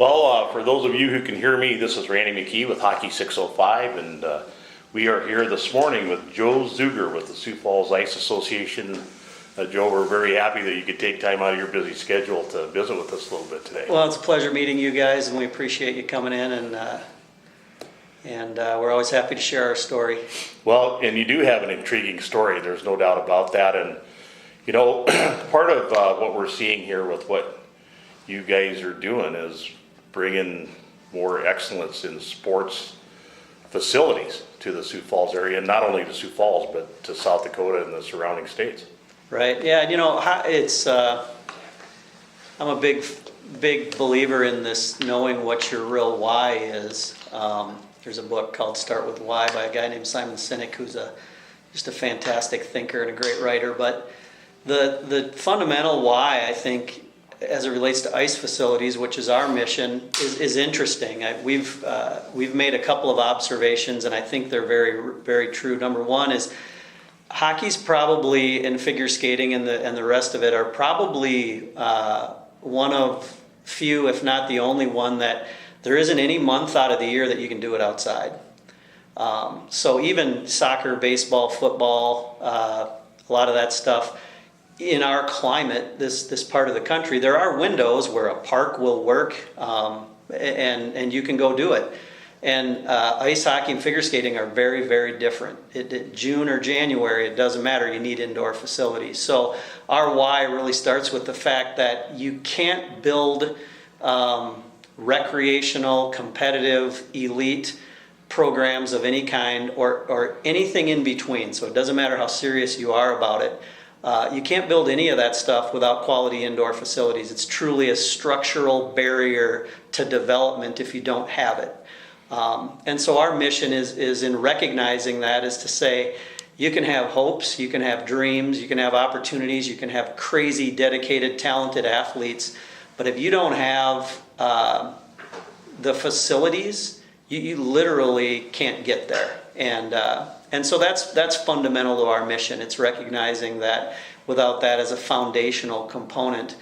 Well, for those of you who can hear me, this is Randy McKee with Hockey 605, and we are here this morning with Joe Zueger with the Sioux Falls Ice Association. Joe, we're very happy that you could take time out of your busy schedule to visit with us a little bit today. Well, it's a pleasure meeting you guys, and we appreciate you coming in, and we're always happy to share our story. Well, and you do have an intriguing story, there's no doubt about that, and you know, part of what we're seeing here with what you guys are doing is bringing more excellence in sports facilities to the Sioux Falls area, and not only to Sioux Falls, but to South Dakota and the surrounding states. Right, yeah, you know, it's, I'm a big believer in this knowing what your real why is. There's a book called Start With Why by a guy named Simon Sinek, who's just a fantastic thinker and a great writer, but the fundamental why, I think, as it relates to ice facilities, which is our mission, is interesting. We've made a couple of observations, and I think they're very, very true. Number one is hockey's probably, and figure skating and the rest of it are probably one of few, if not the only one, that there isn't any month out of the year that you can do it outside. So even soccer, baseball, football, a lot of that stuff, in our climate, this part of the country, there are windows where a park will work, and you can go do it. And ice hockey and figure skating are very, very different. June or January, it doesn't matter, you need indoor facilities. So our why really starts with the fact that you can't build recreational, competitive, elite programs of any kind or anything in between. So it doesn't matter how serious you are about it. You can't build any of that stuff without quality indoor facilities. It's truly a structural barrier to development if you don't have it. And so our mission is in recognizing that, is to say you can have hopes, you can have dreams, you can have opportunities, you can have crazy, dedicated, talented athletes, but if you don't have the facilities, you literally can't get there. And so that's fundamental to our mission. It's recognizing that without that as a foundational component,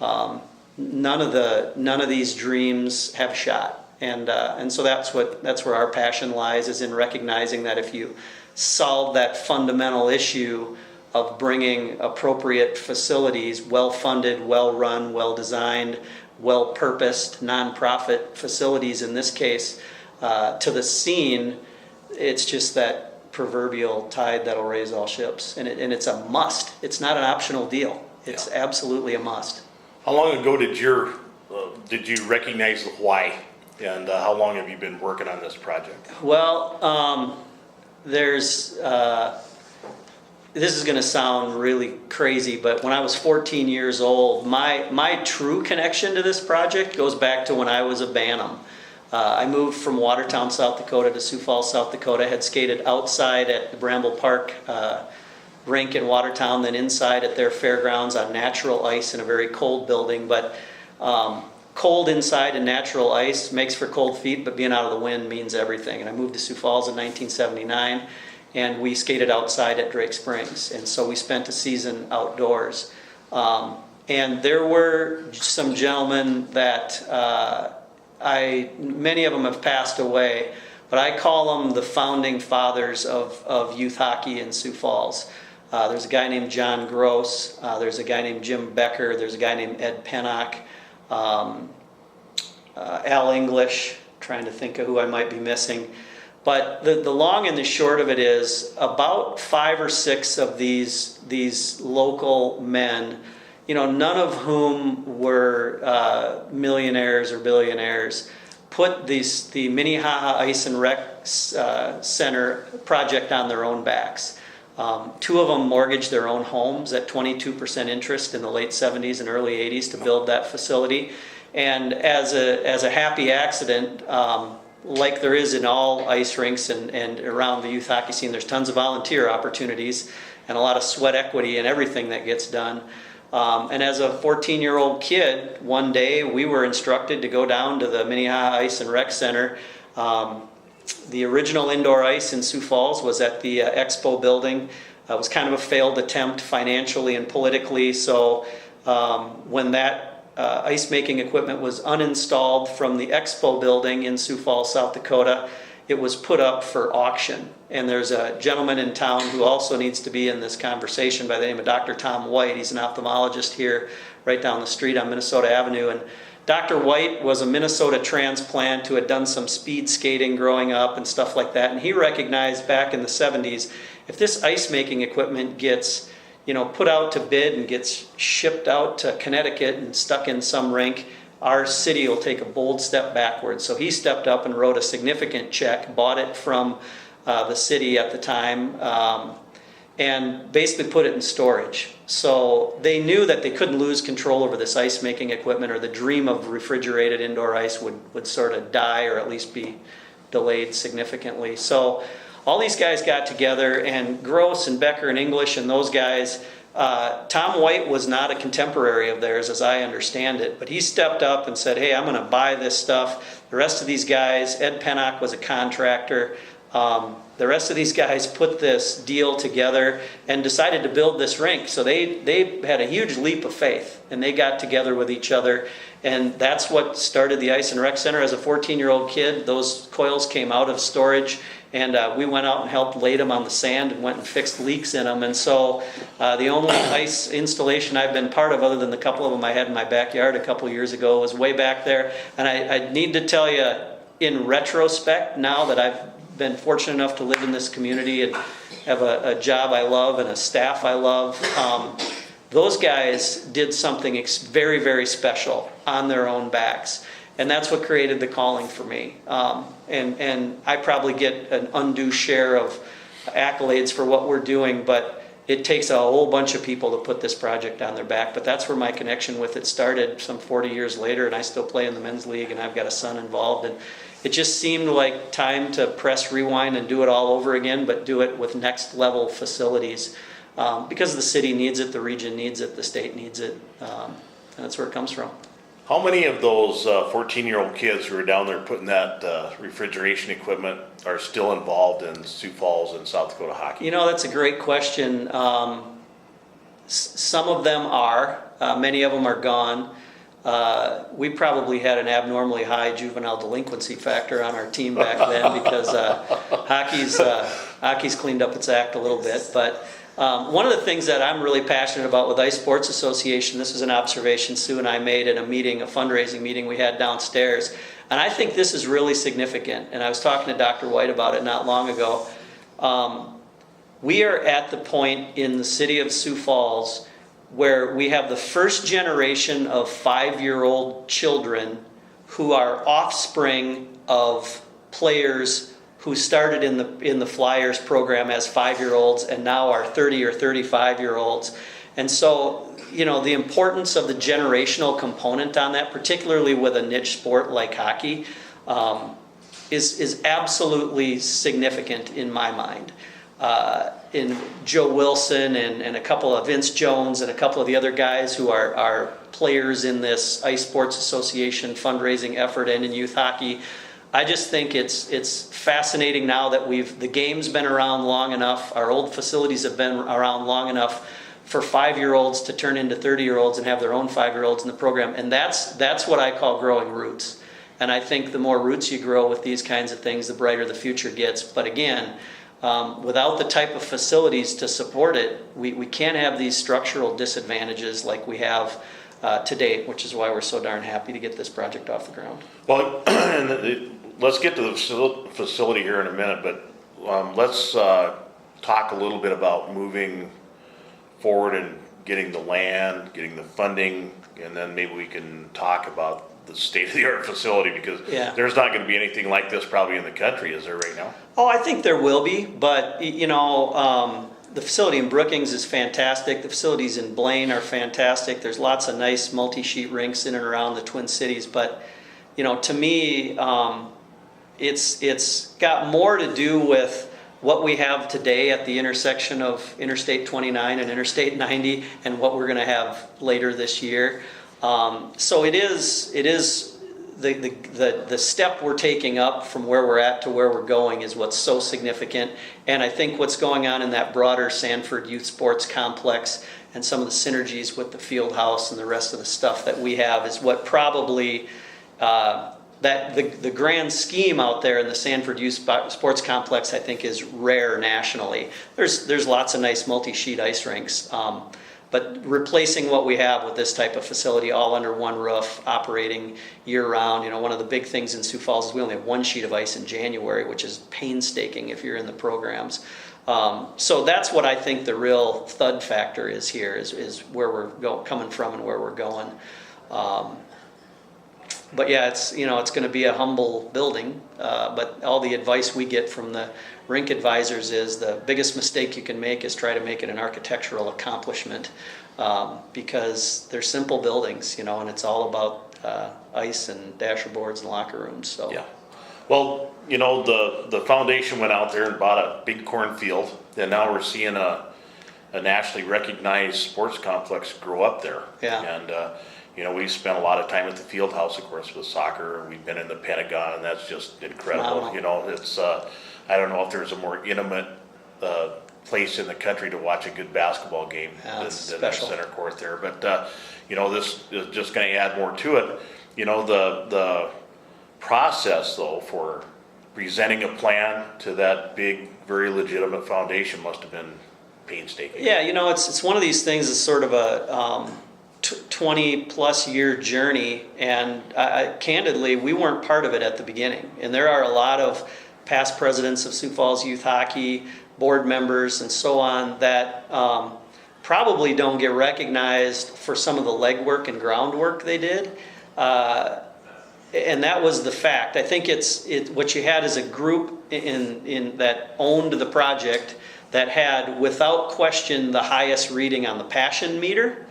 none of these dreams have a shot. And so that's where our passion lies, is in recognizing that if you solve that fundamental issue of bringing appropriate facilities, well-funded, well-run, well-designed, well-purposed, nonprofit facilities in this case, to the scene, it's just that proverbial tide that'll raise all ships, and it's a must. It's not an optional deal. It's absolutely a must. How long ago did you recognize the why, and how long have you been working on this project? Well, this is going to sound really crazy, but when I was 14 years old, my true connection to this project goes back to when I was a Bantam. I moved from Watertown, South Dakota to Sioux Falls, South Dakota. I had skated outside at the Bramble Park rink in Watertown, then inside at their fairgrounds on natural ice in a very cold building. But cold inside and natural ice makes for cold feet, but being out of the wind means everything. And I moved to Sioux Falls in 1979, and we skated outside at Drake Springs. And so we spent a season outdoors. And there were some gentlemen that many of them have passed away, but I call them the founding fathers of youth hockey in Sioux Falls. There's a guy named John Gross, there's a guy named Jim Becker, there's a guy named Ed Pennock, Al English, trying to think of who I might be missing. But the long and the short of it is, about 5 or 6 of these local men, you know, none of whom were millionaires or billionaires, put the Minnehaha Ice and Rec Center project on their own backs. 2 of them mortgaged their own homes at 22% interest in the late 70s and early 80s to build that facility. And as a happy accident, like there is in all ice rinks and around the youth hockey scene, there's tons of volunteer opportunities and a lot of sweat equity in everything that gets done. And as a 14-year-old kid, one day we were instructed to go down to the Minnehaha Ice and Rec Center. The original indoor ice in Sioux Falls was at the Expo building. It was kind of a failed attempt financially and politically, so when that ice making equipment was uninstalled from the expo building in Sioux Falls, South Dakota. It was put up for auction. And there's a gentleman in town who also needs to be in this conversation by the name of Dr. Tom White. He's an ophthalmologist here right down the street on Minnesota Avenue. And Dr. White was a Minnesota transplant who had done some speed skating growing up and stuff like that. And he recognized back in the 70s, if this ice making equipment gets put out to bid and gets shipped out to Connecticut and stuck in some rink, our city will take a bold step backwards. So he stepped up and wrote a significant check, bought it from the city at the time, and basically put it in storage. So they knew that they couldn't lose control over this ice making equipment, or the dream of refrigerated indoor ice would sort of die, or at least be delayed significantly. So all these guys got together, and Gross and Becker and English and those guys, Tom White was not a contemporary of theirs as I understand it, but he stepped up and said, hey, I'm going to buy this stuff. The rest of these guys, Ed Pennock was a contractor. The rest of these guys put this deal together and decided to build this rink. So they had a huge leap of faith, and they got together with each other. And that's what started the Ice and Rec Center. As a 14-year-old kid, those coils came out of storage, and we went out and helped lay them on the sand and went and fixed leaks in them. And so the only ice installation I've been part of, other than the couple of them I had in my backyard a couple years ago, was way back there. And I need to tell you, in retrospect, now that I've been fortunate enough to live in this community and have a job I love and a staff I love, those guys did something very, very special on their own backs. And that's what created the calling for me. And I probably get an undue share of accolades for what we're doing, but it takes a whole bunch of people to put this project on their back. But that's where my connection with it started some 40 years later, and I still play in the men's league, and I've got a son involved. And it just seemed like time to press rewind and do it all over again, but do it with next level facilities. Because the city needs it, the region needs it, the state needs it, and that's where it comes from. How many of those 14-year-old kids who are down there putting that refrigeration equipment are still involved in Sioux Falls and South Dakota hockey? That's a great question. Some of them are. Many of them are gone. We probably had an abnormally high juvenile delinquency factor on our team back then because hockey's cleaned up its act a little bit. But one of the things that I'm really passionate about with Ice Sports Association, this is an observation Sue and I made at a fundraising meeting we had downstairs, and I think this is really significant, and I was talking to Dr. White about it not long ago. We are at the point in the city of Sioux Falls where we have the first generation of 5-year-old children who are offspring of players who started in the Flyers program as 5-year-olds and now are 30 or 35-year-olds. And so, the importance of the generational component on that, particularly with a niche sport like hockey, is absolutely significant in my mind. In Joe Wilson and a couple of Vince Jones and a couple of the other guys who are players in this Ice Sports Association fundraising effort and in youth hockey, I just think it's fascinating now that the game's been around long enough, our old facilities have been around long enough for 5-year-olds to turn into 30-year-olds and have their own 5-year-olds in the program. And that's what I call growing roots. And I think the more roots you grow with these kinds of things, the brighter the future gets. But again, without the type of facilities to support it, we can't have these structural disadvantages like we have to date, which is why we're so darn happy to get this project off the ground. Well, let's get to the facility here in a minute, but let's talk a little bit about moving forward and getting the land, getting the funding, and then maybe we can talk about the state-of-the-art facility, because there's not going to be anything like this probably in the country, is there right now? Oh, I think there will be, but the facility in Brookings is fantastic. The facilities in Blaine are fantastic. There's lots of nice multi-sheet rinks in and around the Twin Cities, but to me, it's got more to do with what we have today at the intersection of Interstate 29 and Interstate 90 and what we're going to have later this year. So it is the step we're taking up from where we're at to where we're going is what's so significant. And I think what's going on in that broader Sanford Youth Sports Complex and some of the synergies with the field house and the rest of the stuff that we have is what probably that the grand scheme out there in the Sanford Youth Sports Complex, I think, is rare nationally. There's lots of nice multi-sheet ice rinks, but replacing what we have with this type of facility all under one roof, operating year-round. One of the big things in Sioux Falls is we only have one sheet of ice in January, which is painstaking if you're in the programs. So that's what I think the real thud factor is here, is where we're coming from and where we're going. But yeah, it's going to be a humble building, but all the advice we get from the rink advisors is the biggest mistake you can make is try to make it an architectural accomplishment, because they're simple buildings, and it's all about ice and dasher boards and locker rooms. So Yeah. Well, the foundation went out there and bought a big cornfield, and now we're seeing a nationally recognized sports complex grow up there. Yeah. And we've spent a lot of time at the field house, of course, with soccer. We've been in the Pentagon, and that's just incredible. Wow. It's I don't know if there's a more intimate place in the country to watch a good basketball game than that center court there. But this is just going to add more to it. The process, though, for presenting a plan to that big, very legitimate foundation must have been painstaking. Yeah, it's one of these things. It's sort of a 20-plus year journey, and candidly, we weren't part of it at the beginning. And there are a lot of past presidents of Sioux Falls Youth Hockey, board members, and so on that probably don't get recognized for some of the legwork and groundwork they did. And that was the fact. I think what you had is a group in that owned the project that had, without question, the highest reading on the passion meter,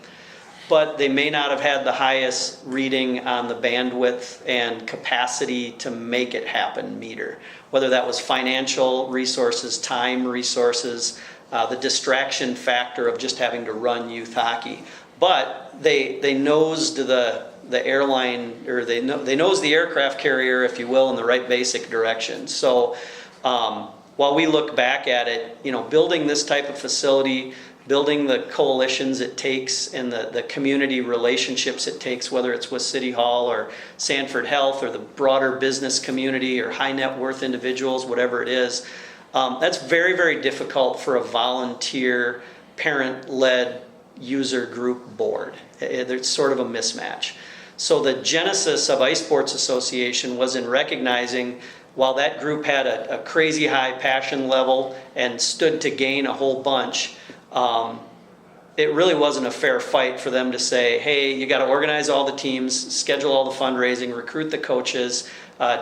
but they may not have had the highest reading on the bandwidth and capacity to make it happen meter. Whether that was financial resources, time resources, the distraction factor of just having to run youth hockey. But they nosed the airline, or they nosed the aircraft carrier, if you will, in the right basic direction. So while we look back at it, building this type of facility, building the coalitions it takes and the community relationships it takes, whether it's with City Hall or Sanford Health or the broader business community or high net worth individuals, whatever it is, that's very, very difficult for a volunteer, parent-led user group board. It's sort of a mismatch. So the genesis of Ice Sports Association was in recognizing, while that group had a crazy high passion level and stood to gain a whole bunch, it really wasn't a fair fight for them to say, hey, you got to organize all the teams, schedule all the fundraising, recruit the coaches,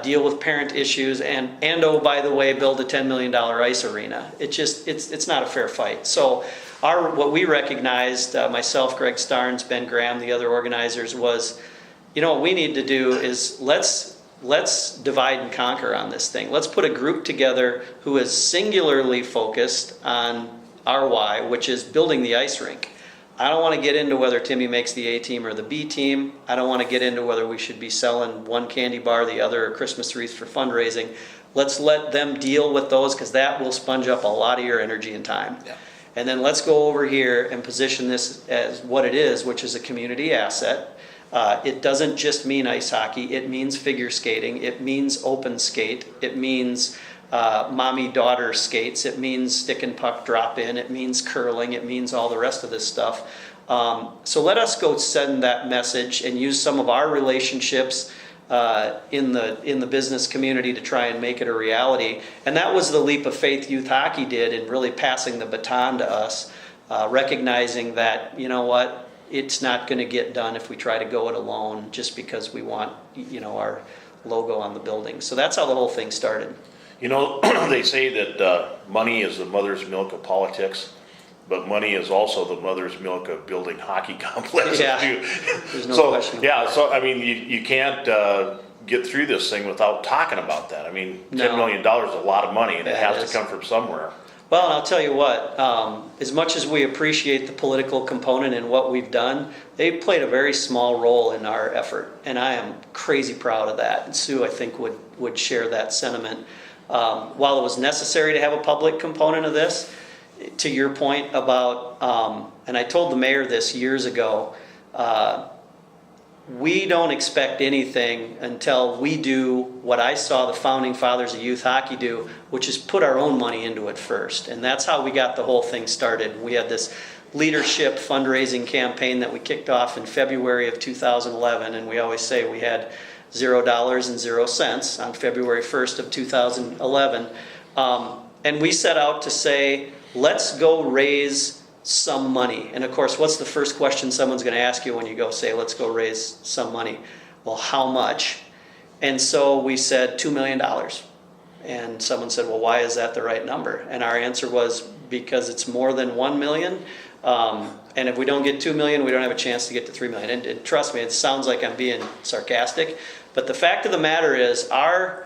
deal with parent issues, and oh, by the way, build a $10 million ice arena. It's not a fair fight. So what we recognized, myself, Greg Starnes, Ben Graham, the other organizers, was, what we need to do is let's divide and conquer on this thing. Let's put a group together who is singularly focused on our why, which is building the ice rink. I don't want to get into whether Timmy makes the A team or the B team. I don't want to get into whether we should be selling one candy bar, the other, or Christmas wreaths for fundraising. Let's let them deal with those, because that will sponge up a lot of your energy and time. Yeah. And then let's go over here and position this as what it is, which is a community asset. It doesn't just mean ice hockey. It means figure skating. It means open skate. It means mommy-daughter skates. It means stick and puck drop in. It means curling. It means all the rest of this stuff. So let us go send that message and use some of our relationships in the business community to try and make it a reality. And that was the leap of faith youth hockey did in really passing the baton to us, recognizing that, it's not going to get done if we try to go it alone just because we want, our logo on the building. So that's how the whole thing started. They say that money is the mother's milk of politics, but money is also the mother's milk of building hockey complexes too. There's no question. So you can't get through this thing without talking about that. $10 million is a lot of money, and it has to come from somewhere. Well, and I'll tell you what, as much as we appreciate the political component in what we've done, they played a very small role in our effort, and I am crazy proud of that. And Sue, I think, would share that sentiment. While it was necessary to have a public component of this, to your point about, and I told the mayor this years ago, we don't expect anything until we do what I saw the founding fathers of youth hockey do, which is put our own money into it first. And that's how we got the whole thing started. We had this leadership fundraising campaign that we kicked off in February of 2011, and we always say we had $0 and 0 cents on February 1st of 2011. And we set out to say, let's go raise some money. And of course, what's the first question someone's going to ask you when you go say, let's go raise some money? Well, how much? And so we said $2 million. And someone said, well, why is that the right number? And our answer was, because it's more than 1 million. And if we don't get 2 million, we don't have a chance to get to 3 million. And trust me, it sounds like I'm being sarcastic, but the fact of the matter is our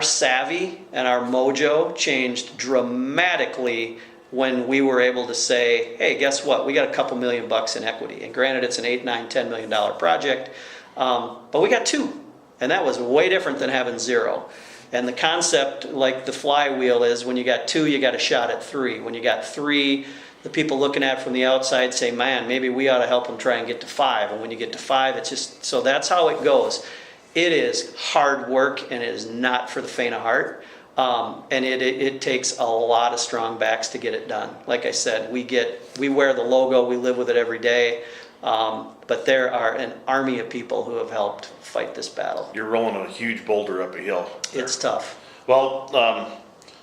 savvy and our mojo changed dramatically when we were able to say, hey, guess what? We got a couple $1,000,000 in equity. And granted, it's an $8, $9, $10 million project, but we got 2. And that was way different than having 0. And the concept, like the flywheel, is when you got 2, you got a shot at 3. When you got 3, the people looking at it from the outside say, man, maybe we ought to help them try and get to 5. And when you get to 5, it's just, so that's how it goes. It is hard work, and it is not for the faint of heart. And it takes a lot of strong backs to get it done. Like I said, we wear the logo, we live with it every day. But there are an army of people who have helped fight this battle. You're rolling a huge boulder up a hill there. It's tough. Well,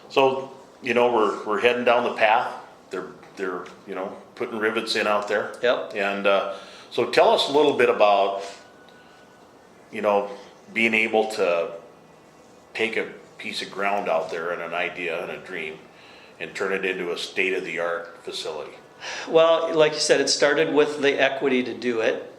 so, we're heading down the path. They're putting rivets in out there. Yep. And so tell us a little bit about, being able to take a piece of ground out there and an idea and a dream and turn it into a state-of-the-art facility. Well, like you said, it started with the equity to do it.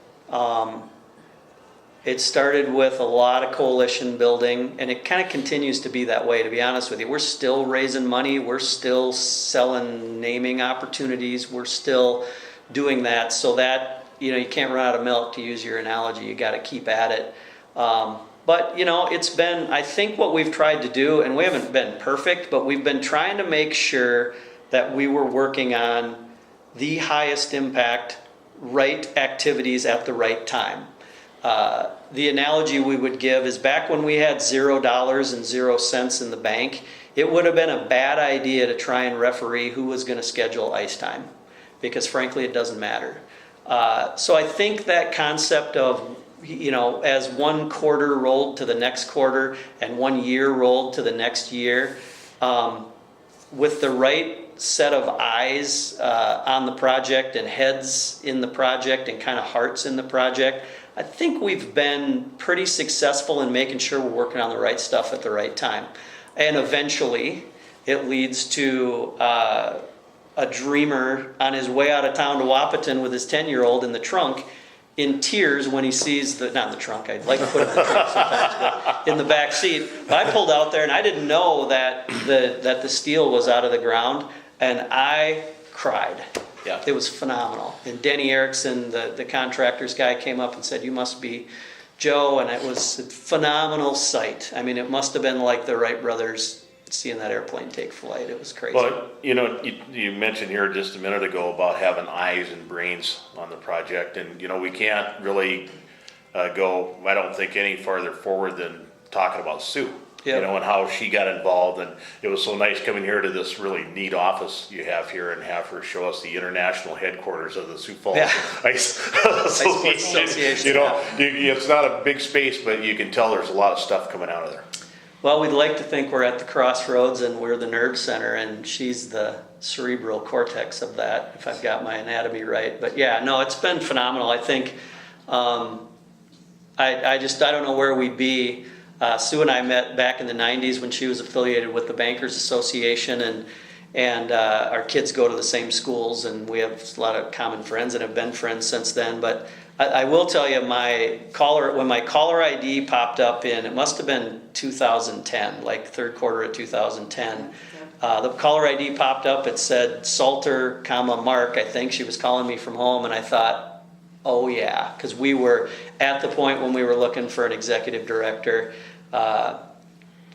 It started with a lot of coalition building, and it kind of continues to be that way, to be honest with you. We're still raising money. We're still selling naming opportunities. We're still doing that so that, you can't run out of milk, to use your analogy. You got to keep at it. But, it's been, I think what we've tried to do, and we haven't been perfect, but we've been trying to make sure that we were working on the highest impact, right activities at the right time. The analogy we would give is back when we had $0 and 0 cents in the bank, it would have been a bad idea to try and referee who was going to schedule ice time, because frankly, it doesn't matter. So I think that concept of, as one quarter rolled to the next quarter and 1 year rolled to the next year, with the right set of eyes on the project and heads in the project and kind of hearts in the project, I think we've been pretty successful in making sure we're working on the right stuff at the right time. And eventually, it leads to a dreamer on his way out of town to Wapaton with his 10-year-old in the trunk, in tears when he sees not in the trunk, I'd like to put it in the trunk sometimes, but in the back seat. But I pulled out there and I didn't know that the steel was out of the ground, and I cried. Yeah. It was phenomenal. And Denny Erickson, the contractors guy, came up and said, you must be Joe, and it was a phenomenal sight. I mean, it must have been like the Wright brothers seeing that airplane take flight. It was crazy. Well, you mentioned here just a minute ago about having eyes and brains on the project, and we can't really go, I don't think, any farther forward than talking about Sue. Yep. And how she got involved, and it was so nice coming here to this really neat office you have here and have her show us the international headquarters of the Sioux Falls Ice Association. It's not a big space, but you can tell there's a lot of stuff coming out of there. Well, we'd like to think we're at the crossroads and we're the nerve center, and she's the cerebral cortex of that, if I've got my anatomy right. But yeah, no, it's been phenomenal. I think I don't know where we'd be. Sue and I met back in the 90s when she was affiliated with the Bankers Association, and our kids go to the same schools, and we have a lot of common friends and have been friends since then. But I will tell you, when my caller ID popped up it must have been 2010, like third quarter of 2010. The caller ID popped up. It said Salter, Mark. I think she was calling me from home, and I thought, oh yeah, because we were at the point when we were looking for an executive director.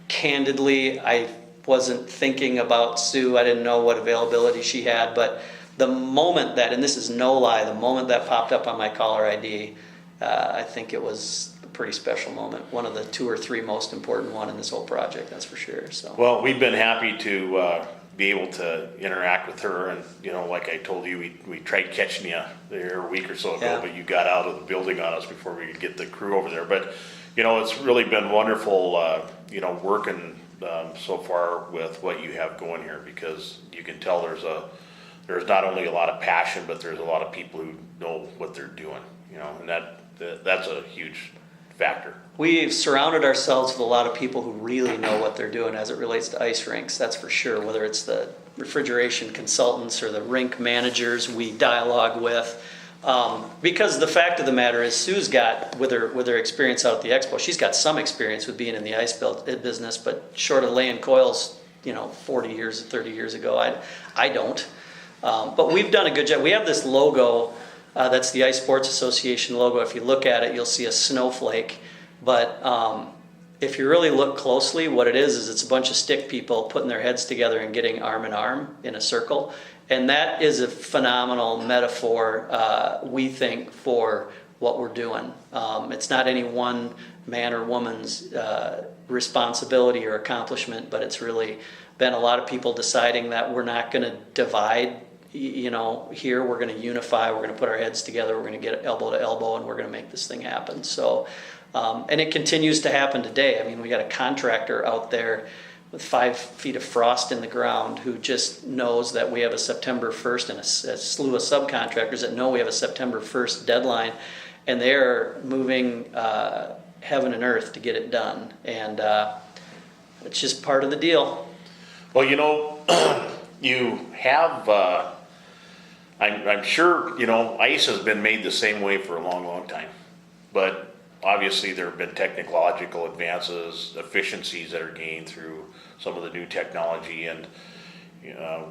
Candidly, I wasn't thinking about Sue. I didn't know what availability she had, but the moment that, and this is no lie, the moment that popped up on my caller ID, I think it was a pretty special moment. One of the 2 or 3 most important one in this whole project, that's for sure. So. Well, we've been happy to be able to interact with her, and like I told you, we tried catching you there a week or so ago, but you got out of the building on us before we could get the crew over there. But it's really been wonderful, working so far with what you have going here, because you can tell there's not only a lot of passion, but there's a lot of people who know what they're doing, and that's a huge factor. We've surrounded ourselves with a lot of people who really know what they're doing as it relates to ice rinks, that's for sure, whether it's the refrigeration consultants or the rink managers we dialogue with. Because the fact of the matter is, Sue's got, with her experience out at the expo, she's got some experience with being in the ice business, but short of laying coils, 40 years, 30 years ago, I don't. But we've done a good job. We have this logo, that's the Ice Sports Association logo. If you look at it, you'll see a snowflake. But if you really look closely, what it is it's a bunch of stick people putting their heads together and getting arm in arm in a circle. And that is a phenomenal metaphor, we think, for what we're doing. It's not any one man or woman's responsibility or accomplishment, but it's really been a lot of people deciding that we're not going to divide, here. We're going to unify, we're going to put our heads together, we're going to get elbow to elbow, and we're going to make this thing happen. So, and it continues to happen today. I mean, we got a contractor out there with 5 feet of frost in the ground who just knows that we have a September 1st, and a slew of subcontractors that know we have a September 1st deadline, and they're moving heaven and earth to get it done. And it's just part of the deal. Well, you have, I'm sure, ice has been made the same way for a long, long time. But obviously there have been technological advances, efficiencies that are gained through some of the new technology, and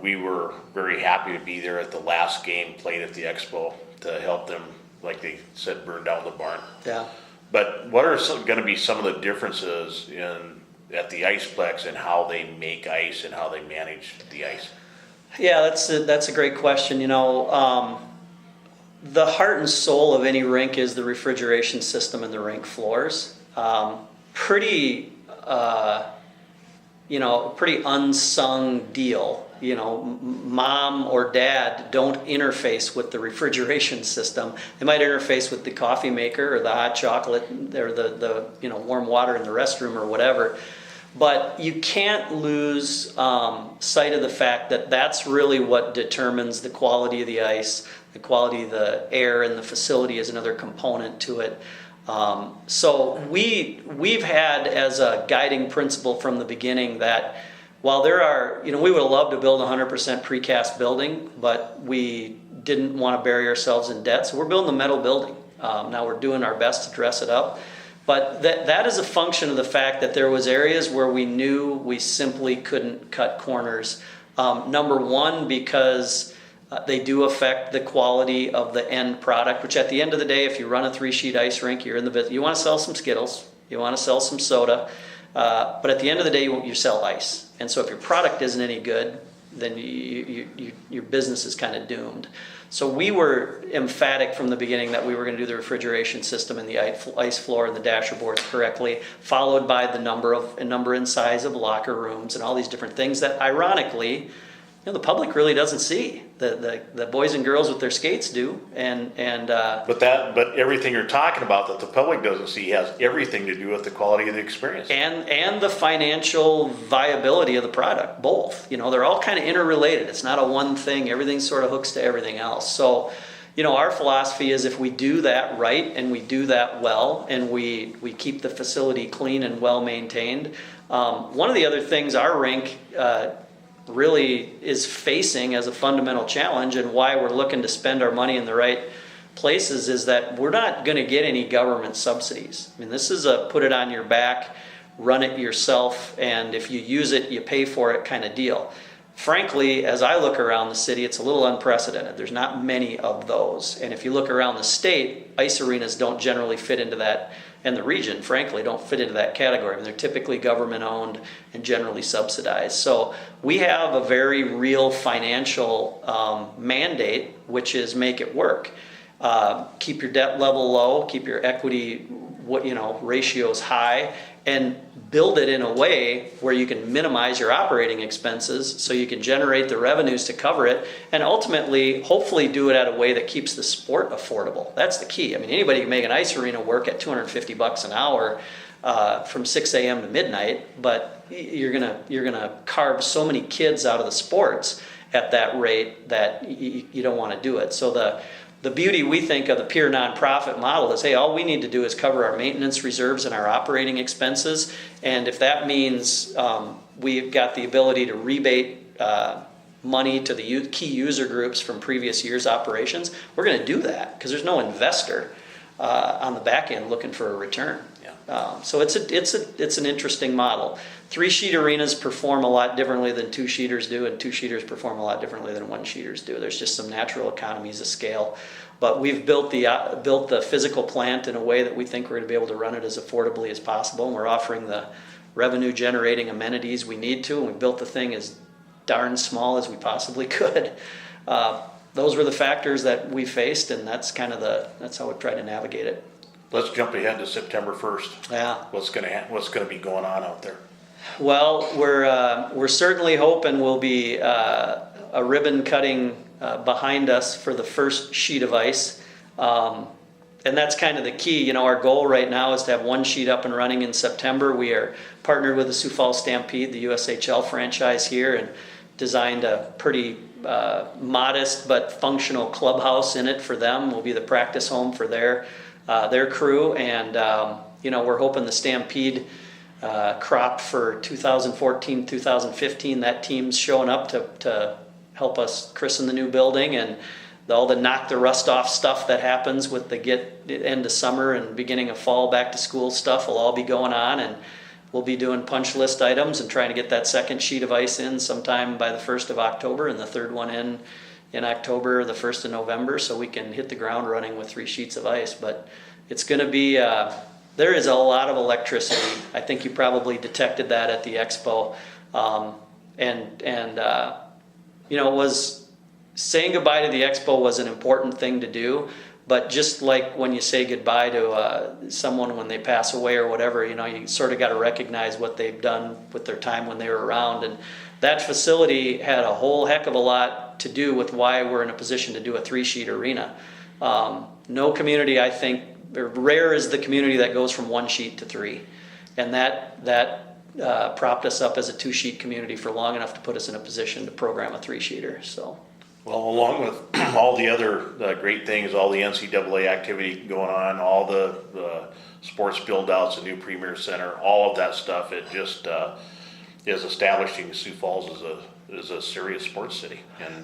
we were very happy to be there at the last game played at the expo to help them, like they said, burn down the barn. Yeah. But what are going to be some of the differences at the Iceplex and how they make ice and how they manage the ice? Yeah, that's a great question. The heart and soul of any rink is the refrigeration system and the rink floors. Pretty unsung deal. Mom or dad don't interface with the refrigeration system. They might interface with the coffee maker or the hot chocolate or the warm water in the restroom or whatever. But you can't lose sight of the fact that that's really what determines the quality of the ice. The quality of the air in the facility is another component to it. So we've had as a guiding principle from the beginning that while there are, we would have loved to build a 100% precast building, but we didn't want to bury ourselves in debt. So we're building a metal building. Now we're doing our best to dress it up. But that is a function of the fact that there was areas where we knew we simply couldn't cut corners. Number one, because they do affect the quality of the end product, which at the end of the day, if you run a 3-sheet ice rink, you're in the business. You want to sell some Skittles, you want to sell some soda, but at the end of the day, you sell ice. And so if your product isn't any good, then your business is kind of doomed. So we were emphatic from the beginning that we were going to do the refrigeration system and the ice floor and the dasher boards correctly, followed by the number and size of locker rooms and all these different things that, ironically, the public really doesn't see. The boys and girls with their skates do, but everything you're talking about that the public doesn't see has everything to do with the quality of the experience and the financial viability of the product. Both, they're all kind of interrelated. It's not a one thing. Everything sort of hooks to everything else. So, our philosophy is if we do that right and we do that well and we keep the facility clean and well maintained. One of the other things our rink really is facing as a fundamental challenge, and why we're looking to spend our money in the right places, is that we're not going to get any government subsidies. I mean, this is a put it on your back run it yourself, and if you use it, you pay for it kind of deal. Frankly, as I look around the city, it's a little unprecedented. There's not many of those. And if you look around the state, ice arenas don't generally fit into that, and the region, frankly, don't fit into that category. I mean, they're typically government-owned and generally subsidized. So we have a very real financial mandate, which is make it work. Keep your debt level low, keep your equity ratios high, and build it in a way where you can minimize your operating expenses so you can generate the revenues to cover it, and ultimately, hopefully do it at a way that keeps the sport affordable. That's the key. I mean, anybody can make an ice arena work at $250 an hour from 6 a.m. to midnight, but you're gonna carve so many kids out of the sports at that rate that you don't want to do it. So the beauty, we think, of the pure nonprofit model is, hey, all we need to do is cover our maintenance reserves and our operating expenses. And if that means we've got the ability to rebate money to the key user groups from previous year's operations, we're going to do that because there's no investor on the back end looking for a return. Yeah. So it's an interesting model. 3-sheet arenas perform a lot differently than 2-sheeters do, and 2-sheeters perform a lot differently than 1-sheeters do. There's just some natural economies of scale. But we've built the physical plant in a way that we think we're going to be able to run it as affordably as possible. And we're offering the revenue generating amenities we need to, and we built the thing as darn small as we possibly could. Those were the factors that we faced, and that's kind of that's how we try to navigate it. Let's jump ahead to September 1st. Yeah. What's gonna be going on out there? Well, we're certainly hoping we'll be a ribbon cutting behind us for the first sheet of ice. And that's kind of the key. You know, our goal right now is to have 1 sheet up and running in September. We are partnered with the Sioux Falls Stampede, the USHL franchise here, and designed a pretty modest but functional clubhouse in it for them. Will be the practice home for their crew. And, we're hoping the Stampede crop for 2014, 2015, that team's showing up to help us christen the new building, and all the knock the rust off stuff that happens with the end of summer and beginning of fall back to school stuff will all be going on, and we'll be doing punch list items and trying to get that second sheet of ice in sometime by the 1st of October and the third one in October, the 1st of November, so we can hit the ground running with 3 sheets of ice. But it's going to be, there is a lot of electricity. I think you probably detected that at the expo. It was saying goodbye to the expo was an important thing to do, but just like when you say goodbye to someone when they pass away or whatever, you sort of got to recognize what they've done with their time when they were around. And that facility had a whole heck of a lot to do with why we're in a position to do a 3-sheet arena. No community, I think, rare is the community that goes from 1 sheet to 3. And that propped us up as a 2-sheet community for long enough to put us in a position to program a 3-sheeter. So. Well, along with all the other great things, all the NCAA activity going on, all the sports build-outs, the new Premier Center, all of that stuff, it just is establishing Sioux Falls as a serious sports city. And,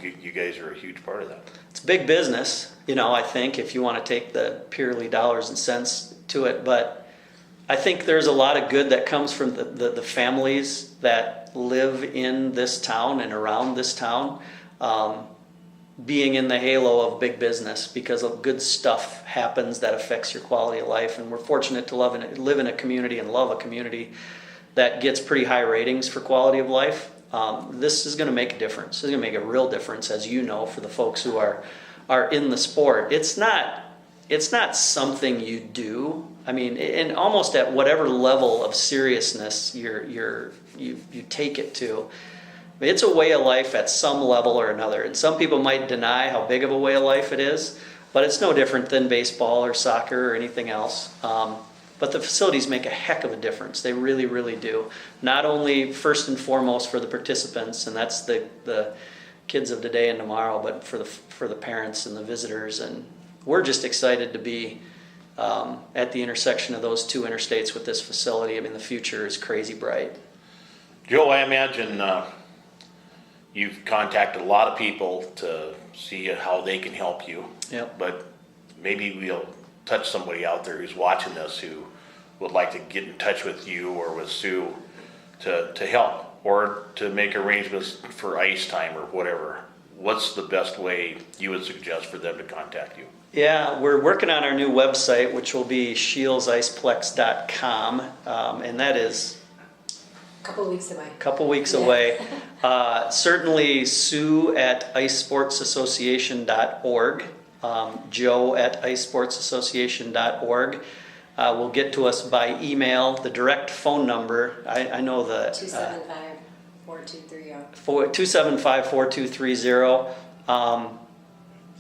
you guys are a huge part of that. It's big business, I think, if you want to take the purely dollars and cents to it. But I think there's a lot of good that comes from the families that live in this town and around this town, being in the halo of big business, because of good stuff happens that affects your quality of life. And we're fortunate to live in a community and love a community that gets pretty high ratings for quality of life. This is going to make a difference. It's going to make a real difference, as you know, for the folks who are in the sport. It's not something you do. I mean, and almost at whatever level of seriousness you take it to, it's a way of life at some level or another. And some people might deny how big of a way of life it is, but it's no different than baseball or soccer or anything else. But the facilities make a heck of a difference. They really, really do. Not only first and foremost for the participants, and that's the kids of today and tomorrow, but for the parents and the visitors. And we're just excited to be at the intersection of those 2 interstates with this facility. I mean, the future is crazy bright. Joe, I imagine you've contacted a lot of people to see how they can help you. Yep. But maybe we'll touch somebody out there who's watching this who would like to get in touch with you or with Sue to help or to make arrangements for ice time or whatever, what's the best way you would suggest for them to contact you? Yeah, we're working on our new website, which will be scheelsiceplex.com, and that is Couple weeks away. couple weeks away. Certainly Sue at icesportsassociation.org, Joe at icesportsassociation.org will get to us by email. The direct phone number, I know the 275-4230. 275-4230.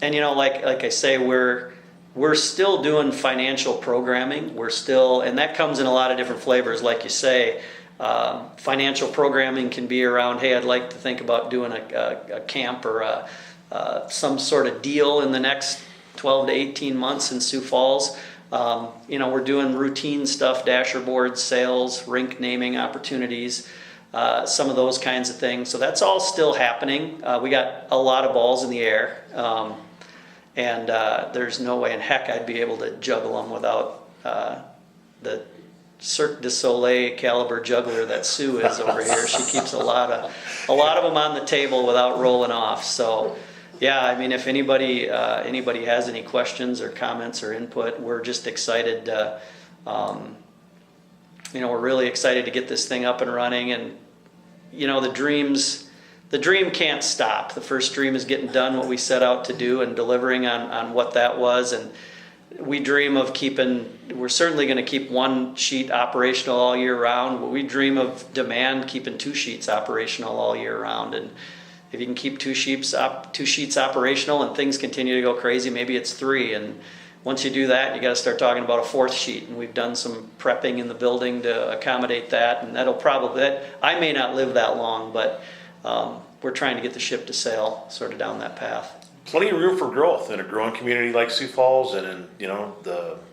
And you know, like I say, we're still doing financial programming. We're still, and that comes in a lot of different flavors, like you say. Financial programming can be around, hey, I'd like to think about doing a camp or some sort of deal in the next 12 to 18 months in Sioux Falls. You know, we're doing routine stuff, dasher boards, sales, rink naming opportunities, some of those kinds of things. So that's all still happening. We got a lot of balls in the air, and there's no way in heck I'd be able to juggle them without the Cirque du Soleil caliber juggler that Sue is over here. She keeps a lot of them on the table without rolling off. So, yeah, I mean, if anybody has any questions or comments or input, we're just excited. You know, we're really excited to get this thing up and running. And you know, the dream can't stop. The first dream is getting done what we set out to do and delivering on what that was. And we dream of we're certainly going to keep one sheet operational all year round, but we dream of demand keeping 2 sheets operational all year round. And if you can keep 2 sheets operational and things continue to go crazy, maybe it's 3. And once you do that, you got to start talking about a 4th sheet. And we've done some prepping in the building to accommodate that. And I may not live that long, but we're trying to get the ship to sail sort of down that path. Plenty of room for growth in a growing community like Sioux Falls, and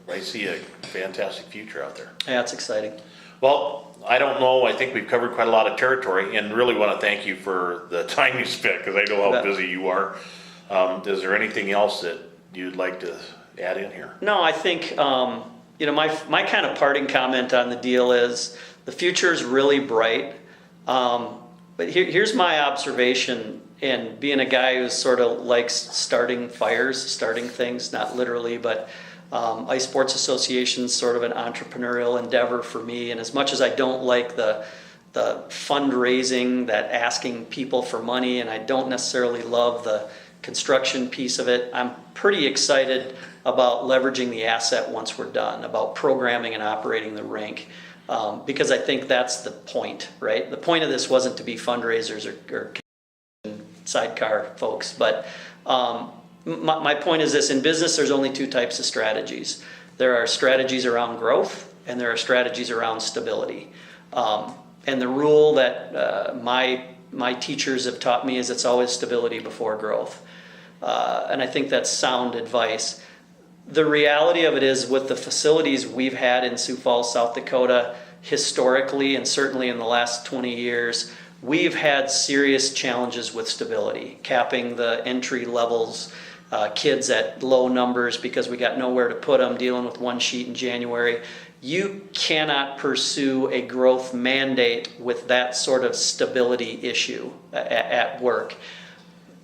I see a fantastic future out there. Yeah, it's exciting. Well, I don't know, I think we've covered quite a lot of territory, and really want to thank you for the time you spent, because I know how busy you are. Is there anything else that you'd like to add in here? No, I think my kind of parting comment on the deal is the future is really bright. But here's my observation. And being a guy who sort of likes starting fires, starting things, not literally, but Ice Sports Association is sort of an entrepreneurial endeavor for me. And as much as I don't like the fundraising, that asking people for money, and I don't necessarily love the construction piece of it, I'm pretty excited about leveraging the asset once we're done, about programming and operating the rink. Because I think that's the point, right? The point of this wasn't to be fundraisers or sidecar folks, but my point is this: in business there's only 2 types of strategies. There are strategies around growth and there are strategies around stability, and the rule that my teachers have taught me is it's always stability before growth, and I think that's sound advice. The reality of it is, with the facilities we've had in Sioux Falls, South Dakota, historically and certainly in the last 20 years, we've had serious challenges with stability, capping the entry levels, kids at low numbers because we got nowhere to put them, dealing with 1 sheet in January. You cannot pursue a growth mandate with that sort of stability issue at work.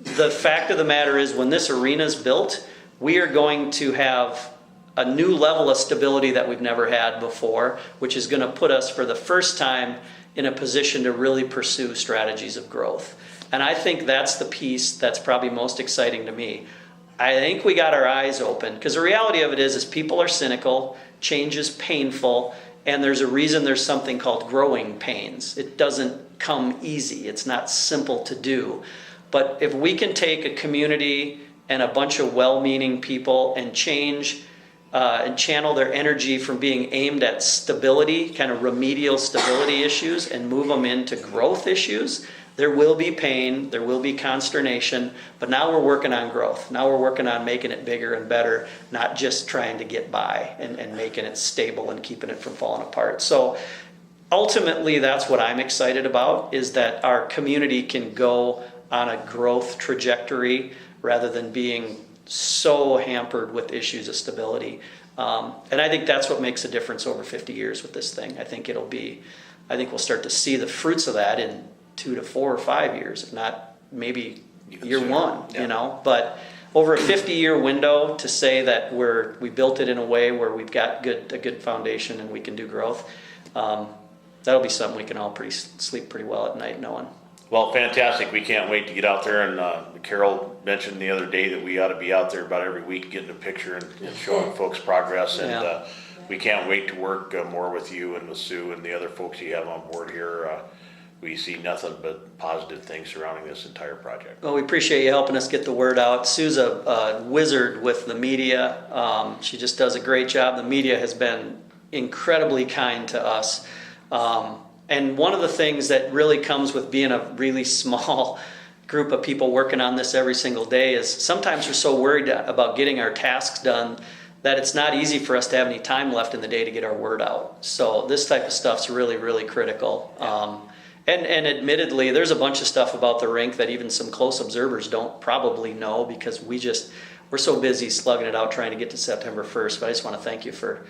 The fact of the matter is, when this arena is built, we are going to have a new level of stability that we've never had before, which is going to put us for the first time in a position to really pursue strategies of growth. And I think that's the piece that's probably most exciting to me. I think we got our eyes open, because the reality of it is people are cynical, change is painful, and there's a reason there's something called growing pains. It doesn't come easy. It's not simple to do. But if we can take a community and a bunch of well-meaning people and change and channel their energy from being aimed at stability, kind of remedial stability issues, and move them into growth issues, there will be pain, there will be consternation, but now we're working on growth. Now we're working on making it bigger and better, not just trying to get by and making it stable and keeping it from falling apart. So ultimately, that's what I'm excited about, is that our community can go on a growth trajectory rather than being so hampered with issues of stability. And I think that's what makes a difference over 50 years with this thing. I think we'll start to see the fruits of that in 2 to 4 or 5 years, if not maybe year one, yeah. you know. But over a 50-year window, to say that we built it in a way where we've got a good foundation and we can do growth, that'll be something we can all sleep pretty well at night knowing. Well, fantastic. We can't wait to get out there, and Carol mentioned the other day that we ought to be out there about every week getting a picture and showing folks progress, and Yeah. we can't wait to work more with you and with Sue and the other folks you have on board here. We see nothing but positive things surrounding this entire project. Well, we appreciate you helping us get the word out. Sue's a wizard with the media. She just does a great job. The media has been incredibly kind to us. And one of the things that really comes with being a really small group of people working on this every single day is sometimes we're so worried about getting our tasks done that it's not easy for us to have any time left in the day to get our word out. So this type of stuff's really, really critical. And admittedly, there's a bunch of stuff about the rink that even some close observers don't probably know, because we're so busy slugging it out trying to get to September 1st. But I just want to thank you for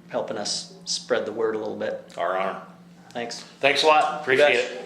helping us spread the word a little bit. Our honor. Thanks. Thanks a lot. Appreciate bet. it.